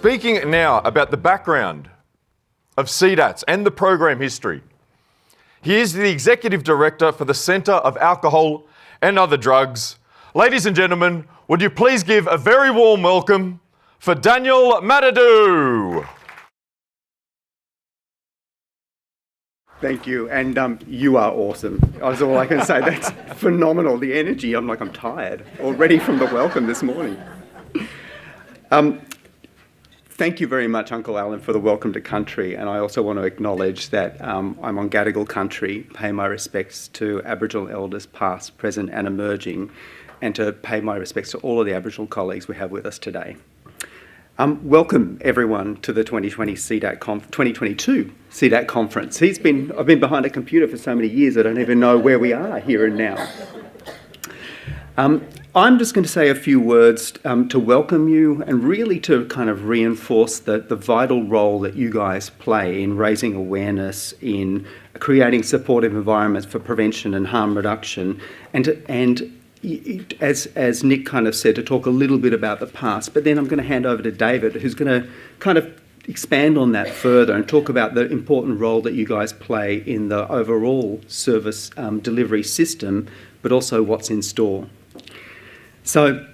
Speaking now about the background of CDATs and the program history. He is the Executive Director for the Centre of Alcohol and Other Drugs. Ladies and gentlemen, would you please give a very warm welcome for Daniel Maddedu. Thank you, and you are awesome. That's all I can say. That's phenomenal. The energy, I'm tired already from the welcome this morning. Thank you very much, Uncle Alan, for the welcome to country, and I also want to acknowledge that I'm on Gadigal country, pay my respects to Aboriginal elders past, present and emerging, and to pay my respects to all of the Aboriginal colleagues we have with us today. Welcome everyone to the 2022 CDAT conference. I've been behind a computer for so many years I don't even know where we are here and now. I'm just going to say a few words to welcome you and really to kind of reinforce the vital role that you guys play in raising awareness, in creating supportive environments for prevention and harm reduction, and as Nick kind of said, to talk a little bit about the past, but then I'm going to hand over to David, who's going to kind of expand on that further and talk about the important role that you guys play in the overall service delivery system, but also what's in store. So,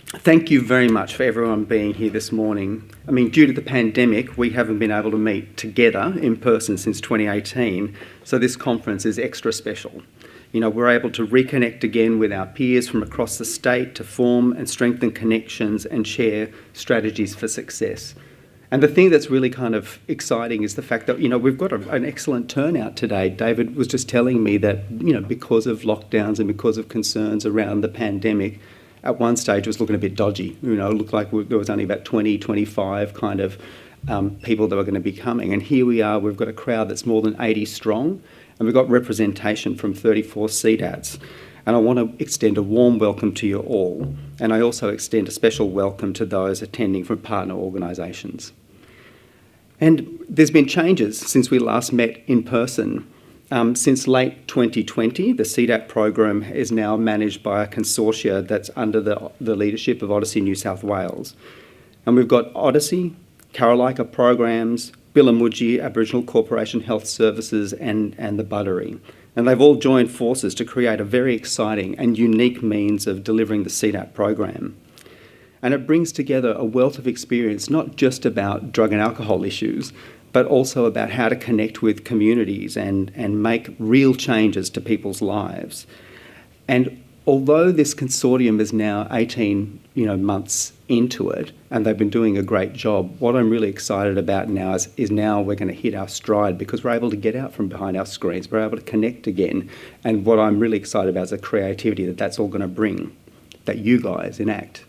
thank you very much for everyone being here this morning. I mean, due to the pandemic, we haven't been able to meet together in person since 2018, so this conference is extra special. You know, we're able to reconnect again with our peers from across the state to form and strengthen connections and share strategies for success. And the thing that's really kind of exciting is the fact that, you know, we've got an excellent turnout today. David was just telling me that, you know, because of lockdowns and because of concerns around the pandemic, at one stage it was looking a bit dodgy. You know, it looked like there was only about 20, 25 kind of people that were going to be coming. And here we are, we've got a crowd that's more than 80 strong. And we've got representation from 34 CDATs. And I want to extend a warm welcome to you all. And I also extend a special welcome to those attending from partner organisations. And there's been changes since we last met in person. Since late 2020, the CDAT program is now managed by a consortia that's under the leadership of Odyssey New South Wales. And we've got Odyssey, Karalika Programs, Billamuji Aboriginal Corporation Health Services and the Buttery. And they've all joined forces to create a very exciting and unique means of delivering the CDAT program. And it brings together a wealth of experience, not just about drug and alcohol issues, but also about how to connect with communities and make real changes to people's lives. And although this consortium is now 18 months into it, and they've been doing a great job, what I'm really excited about now is now we're going to hit our stride because we're able to get out from behind our screens, we're able to connect again. And what I'm really excited about is the creativity that's all going to bring, that you guys enact.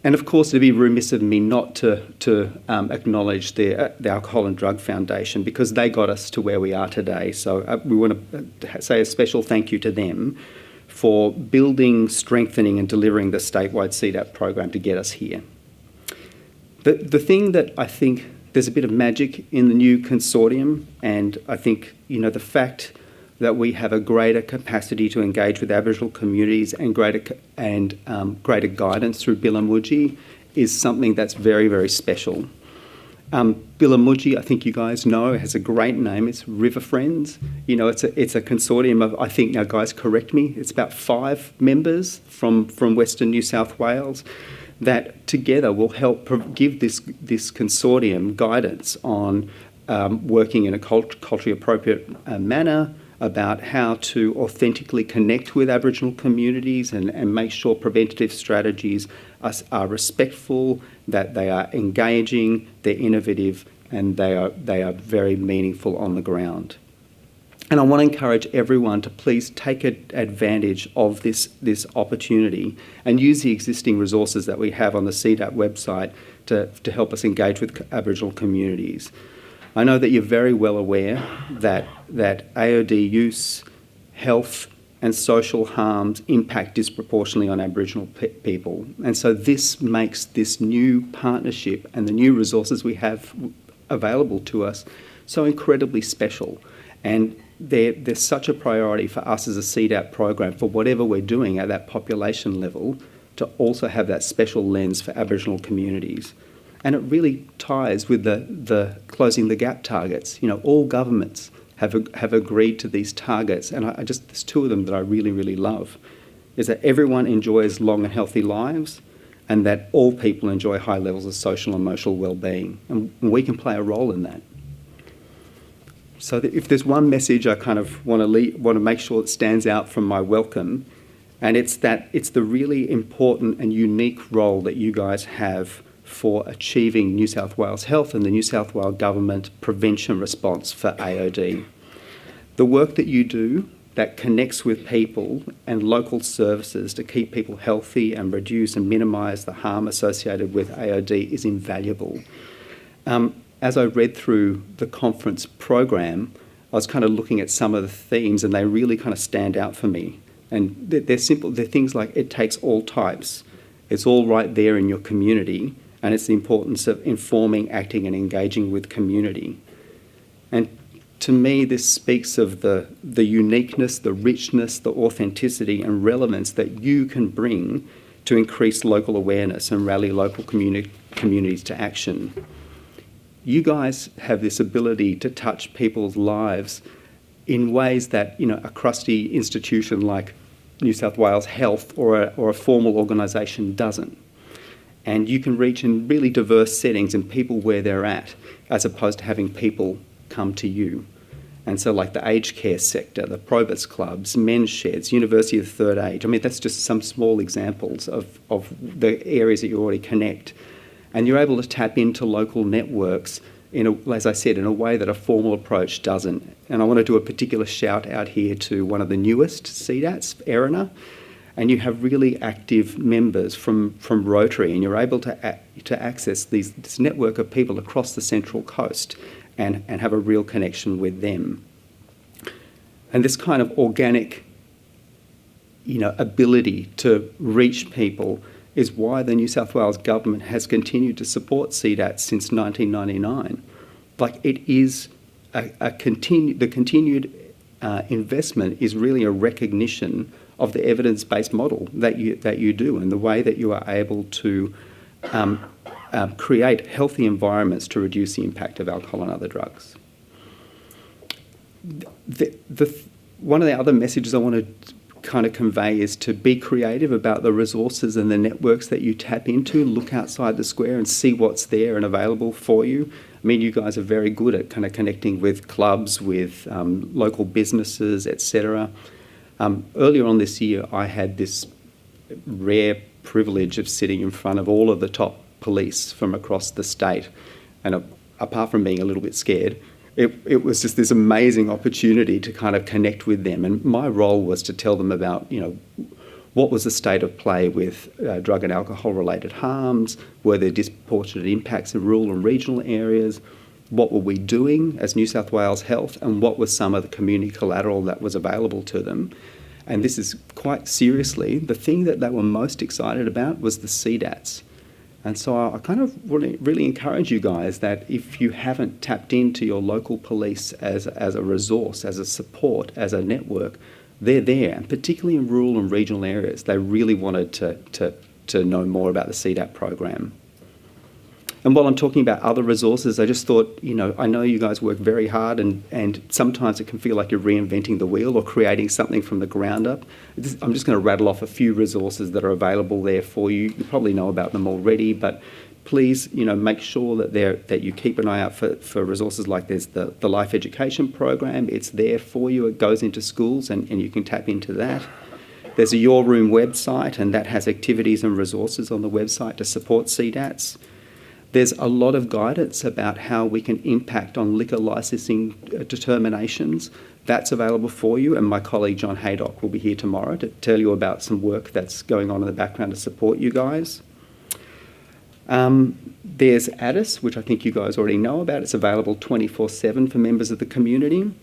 And of course, it'd be remiss of me not to acknowledge the Alcohol and Drug Foundation because they got us to where we are today. So we want to say a special thank you to them for building, strengthening and delivering the statewide CDAT program to get us here. The thing that I think there's a bit of magic in the new consortium, and I think, the fact that we have a greater capacity to engage with Aboriginal communities and greater guidance through Billamuji is something that's very, very special. Billamuji, I think you guys know, has a great name. It's River Friends. It's a consortium of, I think, now guys correct me, it's about 5 members from Western New South Wales that together will help give this consortium guidance on working in a culturally appropriate manner, about how to authentically connect with Aboriginal communities and make sure preventative strategies are respectful, that they are engaging, they're innovative, and they are very meaningful on the ground. And I want to encourage everyone to please take advantage of this opportunity and use the existing resources that we have on the CDAT website to help us engage with Aboriginal communities. I know that you're very well aware that AOD use, health and social harms impact disproportionately on Aboriginal people. And so this makes this new partnership and the new resources we have available to us so incredibly special. And there's such a priority for us as a CDAT program for whatever we're doing at that population level to also have that special lens for Aboriginal communities. And it really ties with the closing the gap targets. You know, all governments have agreed to these targets, and there's two of them that I really, really love, is that everyone enjoys long and healthy lives, and that all people enjoy high levels of social and emotional well-being. And we can play a role in that. So that if there's one message I kind of want to make sure it stands out from my welcome, and it's that it's the really important and unique role that you guys have for achieving New South Wales Health and the New South Wales Government prevention response for AOD. The work that you do that connects with people and local services to keep people healthy and reduce and minimise the harm associated with AOD is invaluable. As I read through the conference program, I was kind of looking at some of the themes, and they really kind of stand out for me. And they're simple. They're things like it takes all types. It's all right there in your community, and it's the importance of informing, acting, and engaging with community. And to me, this speaks of the uniqueness, the richness, the authenticity, and relevance that you can bring to increase local awareness and rally local communities to action. You guys have this ability to touch people's lives in ways that, you know, a crusty institution like New South Wales Health or a formal organisation doesn't. And you can reach in really diverse settings and people where they're at, as opposed to having people come to you. And so like the aged care sector, the Probus clubs, men's sheds, University of Third Age, I mean, that's just some small examples of the areas that you already connect. And you're able to tap into local networks, as I said, in a way that a formal approach doesn't. And I want to do a particular shout out here to one of the newest CDATs, Erina. And you have really active members from Rotary, and you're able to access this network of people across the Central Coast and have a real connection with them. And this kind of organic, you know, ability to reach people is why the New South Wales Government has continued to support CDAT since 1999. Like, it is the continued investment is really a recognition of the evidence-based model that you do, and the way that you are able to create healthy environments to reduce the impact of alcohol and other drugs. One of the other messages I want to kind of convey is to be creative about the resources and the networks that you tap into. Look outside the square and see what's there and available for you. I mean, you guys are very good at kind of connecting with clubs, with local businesses, etc. Earlier on this year, I had this rare privilege of sitting in front of all of the top police from across the state. And apart from being a little bit scared, it was just this amazing opportunity to kind of connect with them. And my role was to tell them about, you know, what was the state of play with drug and alcohol-related harms, were there disproportionate impacts in rural and regional areas, what were we doing as New South Wales Health, and what was some of the community collateral that was available to them. And this is quite seriously, the thing that they were most excited about was the CDATs. And so I kind of really encourage you guys that if you haven't tapped into your local police as a resource, as a support, as a network, they're there. And particularly in rural and regional areas, they really wanted to know more about the CDAT program. And while I'm talking about other resources, I just thought, you know, I know you guys work very hard, and sometimes it can feel like you're reinventing the wheel or creating something from the ground up. I'm just going to rattle off a few resources that are available there for you. You probably know about them already, but please, you know, make sure that you keep an eye out for resources like there's the Life Education Program. It's there for you. It goes into schools, and you can tap into that. There's a Your Room website, and that has activities and resources on the website to support CDATs. There's a lot of guidance about how we can impact on liquor licensing determinations. That's available for you, and my colleague John Haydock will be here tomorrow to tell you about some work that's going on in the background to support you guys. There's ADDIS, which I think you guys already know about. It's available 24/7 for members of the community.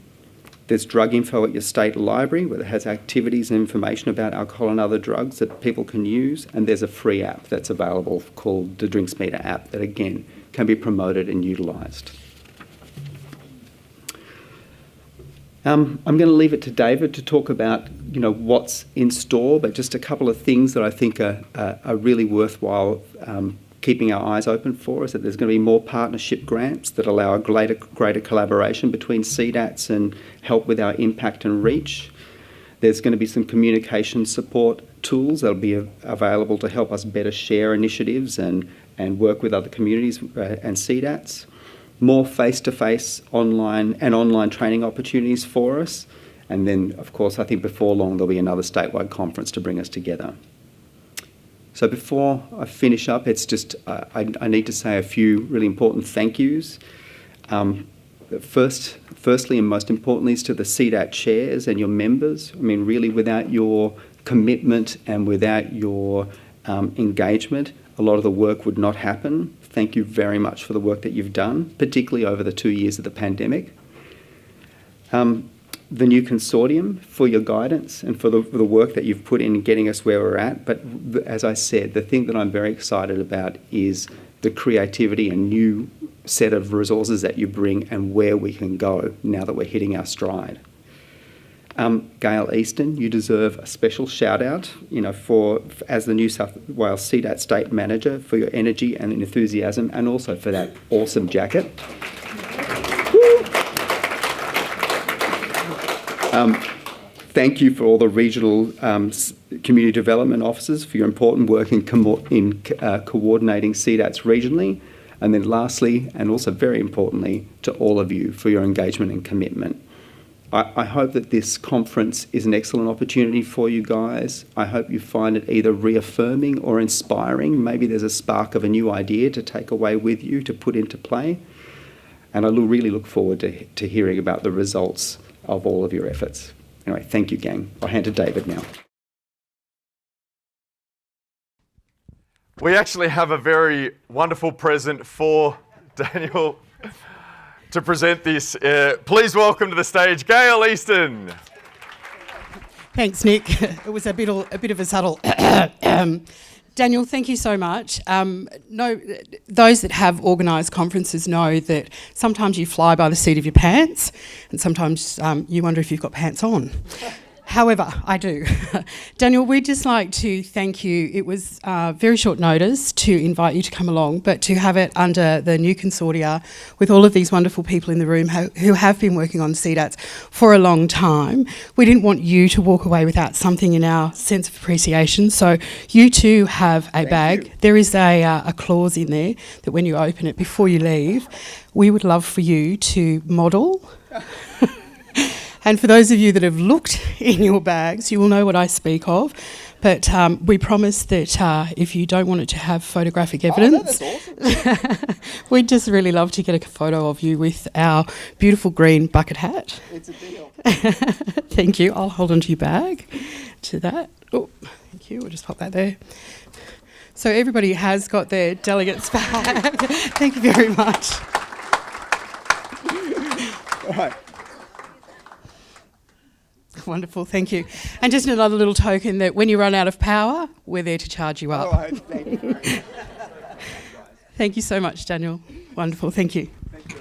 There's drug info at your state library, where it has activities and information about alcohol and other drugs that people can use. And there's a free app that's available called the Drinks Meter app that, again, can be promoted and utilised. I'm going to leave it to David to talk about, what's in store, but just a couple of things that I think are really worthwhile keeping our eyes open for is that there's going to be more partnership grants that allow a greater collaboration between CDATs and help with our impact and reach. There's going to be some communication support tools that'll be available to help us better share initiatives and work with other communities and CDATs. More face-to-face online training opportunities for us. And then, of course, I think before long there'll be another statewide conference to bring us together. So before I finish up, it's just I need to say a few really important thank yous. Firstly and most importantly is to the CDAT chairs and your members. I mean, really, without your commitment and without your engagement, a lot of the work would not happen. Thank you very much for the work that you've done, particularly over the 2 years of the pandemic. The new consortium for your guidance and for the work that you've put in getting us where we're at. But as I said, the thing that I'm very excited about is the creativity and new set of resources that you bring and where we can go now that we're hitting our stride. Gail Easton, you deserve a special shout out, as the New South Wales CDAT State Manager for your energy and enthusiasm, and also for that awesome jacket. Thank you for all the regional community development officers for your important work in coordinating CDATs regionally. And then lastly, and also very importantly, to all of you for your engagement and commitment. I hope that this conference is an excellent opportunity for you guys. I hope you find it either reaffirming or inspiring. Maybe there's a spark of a new idea to take away with you to put into play. And I really look forward to hearing about the results of all of your efforts. Anyway, thank you, gang. I'll hand to David now. We actually have a very wonderful present for Daniel to present this. Please welcome to the stage, Gail Easton. Thanks, Nick. It was a bit of a subtle. Daniel, thank you so much. Those that have organised conferences know that sometimes you fly by the seat of your pants and sometimes you wonder if you've got pants on. However, I do. Daniel, we'd just like to thank you. It was very short notice to invite you to come along, but to have it under the new consortia with all of these wonderful people in the room who have been working on CDATs for a long time. We didn't want you to walk away without something in our sense of appreciation. So you too have a bag. There is a clause in there that when you open it before you leave, we would love for you to model. And for those of you that have looked in your bags, you will know what I speak of. But we promise that if you don't want it to have photographic evidence, that's awesome. We'd just really love to get a photo of you with our beautiful green bucket hat. It's a deal. Thank you. I'll hold onto your bag to that. Oh, thank you. We'll just pop that there. So everybody has got their delegate's bag. Thank you very much. All right. Wonderful, thank you. And just another little token that when you run out of power, we're there to charge you up. All right, thank you. Thank you so much, Daniel. Wonderful, thank you. Thank you.